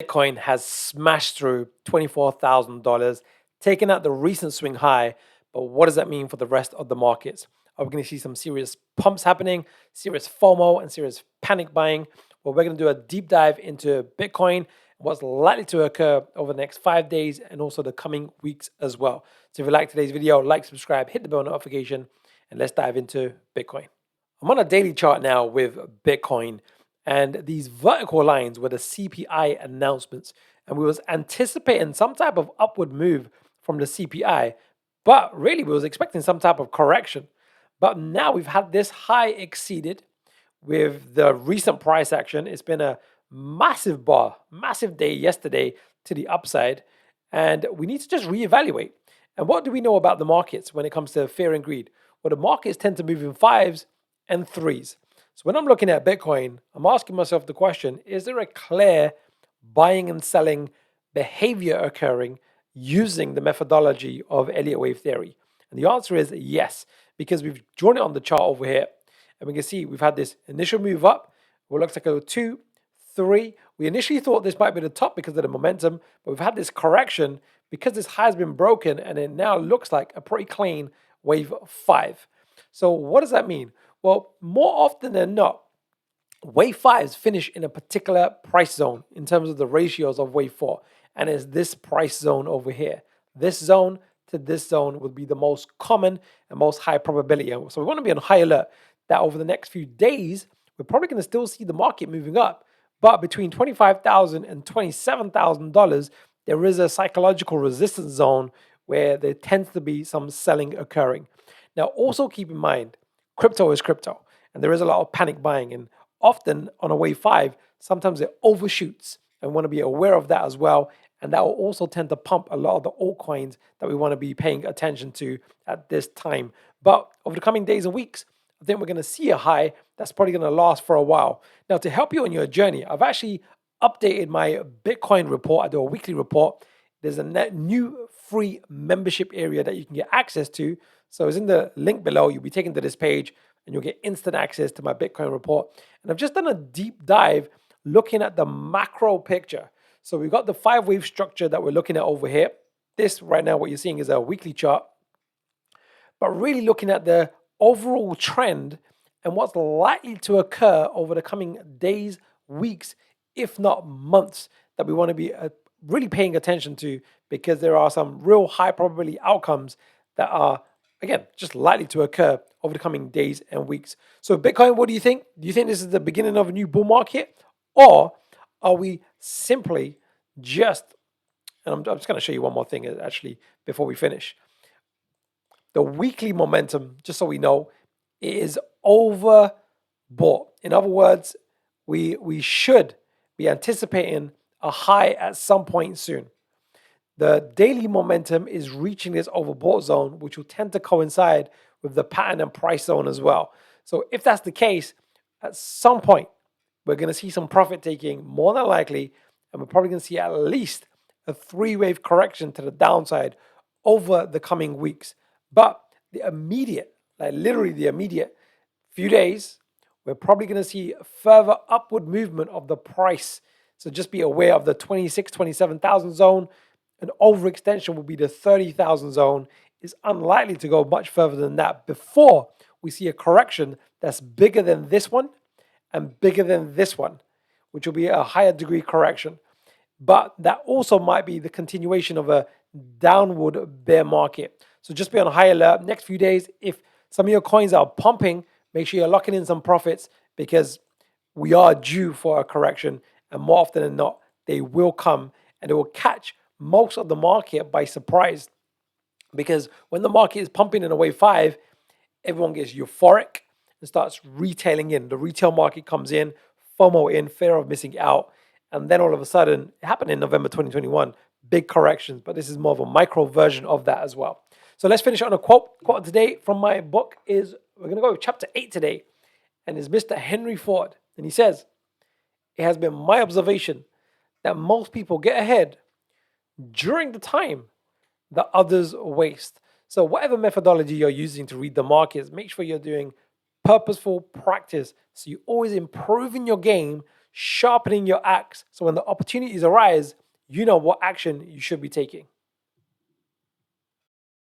Bitcoin has smashed through $24,000, taking out the recent swing high. But what does that mean for the rest of the markets? Are we going to see some serious pumps happening, serious FOMO, and serious panic buying? Well, we're going to do a deep dive into Bitcoin, what's likely to occur over the next 5 days, and also the coming weeks as well. So if you like today's video, like, subscribe, hit the bell notification, and let's dive into Bitcoin. I'm on a daily chart now with Bitcoin, and these vertical lines were the CPI announcements, and we was anticipating some type of upward move from the CPI, but really we was expecting some type of correction. But now we've had this high exceeded with the recent price action. It's been a massive bar, massive day yesterday to the upside, and we need to just reevaluate. And what do we know about the markets when it comes to fear and greed? Well, the markets tend to move in fives and threes. So when I'm looking at Bitcoin, I'm asking myself the question, is there a clear buying and selling behavior occurring using the methodology of Elliott wave theory? And the answer is yes, because we've drawn it on the chart over here. And we can see we've had this initial move up. What looks like a 2, 3. We initially thought this might be the top because of the momentum, but we've had this correction because this high has been broken, and it now looks like a pretty clean wave 5. So what does that mean? Well, more often than not, wave 5s finish in a particular price zone in terms of the ratios of wave 4. And it's this price zone over here. This zone to this zone would be the most common and most high probability. So we want to be on high alert that over the next few days, we're probably going to still see the market moving up. But between $25,000 and $27,000, there is a psychological resistance zone where there tends to be some selling occurring. Now, also keep in mind, crypto is crypto, and there is a lot of panic buying. And often on a wave 5, sometimes it overshoots, and we want to be aware of that as well. And that will also tend to pump a lot of the altcoins that we want to be paying attention to at this time. But over the coming days and weeks, I think we're going to see a high that's probably going to last for a while. Now, to help you on your journey, I've actually updated my Bitcoin report. I do a weekly report. There's a new free membership area that you can get access to. So it's in the link below. You'll be taken to this page and you'll get instant access to my Bitcoin report. And I've just done a deep dive looking at the macro picture. So we've got the 5-wave structure that we're looking at over here. This right now, what you're seeing is a weekly chart. But really looking at the overall trend and what's likely to occur over the coming days, weeks, if not months, that we want to be really paying attention to, because there are some real high probability outcomes that are, again, just likely to occur over the coming days and weeks. So Bitcoin, what do you think? Do you think this is the beginning of a new bull market? Or are we simply just, and I'm just going to show you one more thing actually before we finish. The weekly momentum, just so we know, is overbought. In other words, we should be anticipating a high at some point soon. The daily momentum is reaching this overbought zone, which will tend to coincide with the pattern and price zone as well. So if that's the case, at some point, we're going to see some profit taking more than likely, and we're probably going to see at least a 3-wave correction to the downside over the coming weeks. But the immediate, like literally the immediate few days, we're probably going to see further upward movement of the price. So just be aware of the 26, 27,000 zone. An overextension will be the 30,000 zone. It's unlikely to go much further than that before we see a correction that's bigger than this one and bigger than this one, which will be a higher degree correction. But that also might be the continuation of a downward bear market. So just be on high alert next few days. If some of your coins are pumping, make sure you're locking in some profits, because we are due for a correction, and more often than not, they will come and it will catch most of the market by surprise. Because when the market is pumping in a wave 5, everyone gets euphoric and starts retailing in. The retail market comes in, FOMO in, fear of missing out. And then all of a sudden, it happened in November 2021, big corrections, but this is more of a micro version of that as well. So let's finish on a quote. Quote today from my book is, we're going to go with chapter 8 today, and it's Mr. Henry Ford. And he says, "It has been my observation that most people get ahead during the time that others waste." So whatever methodology you're using to read the markets, make sure you're doing purposeful practice, so you're always improving your game sharpening your axe so when the opportunities arise, you know what action you should be taking.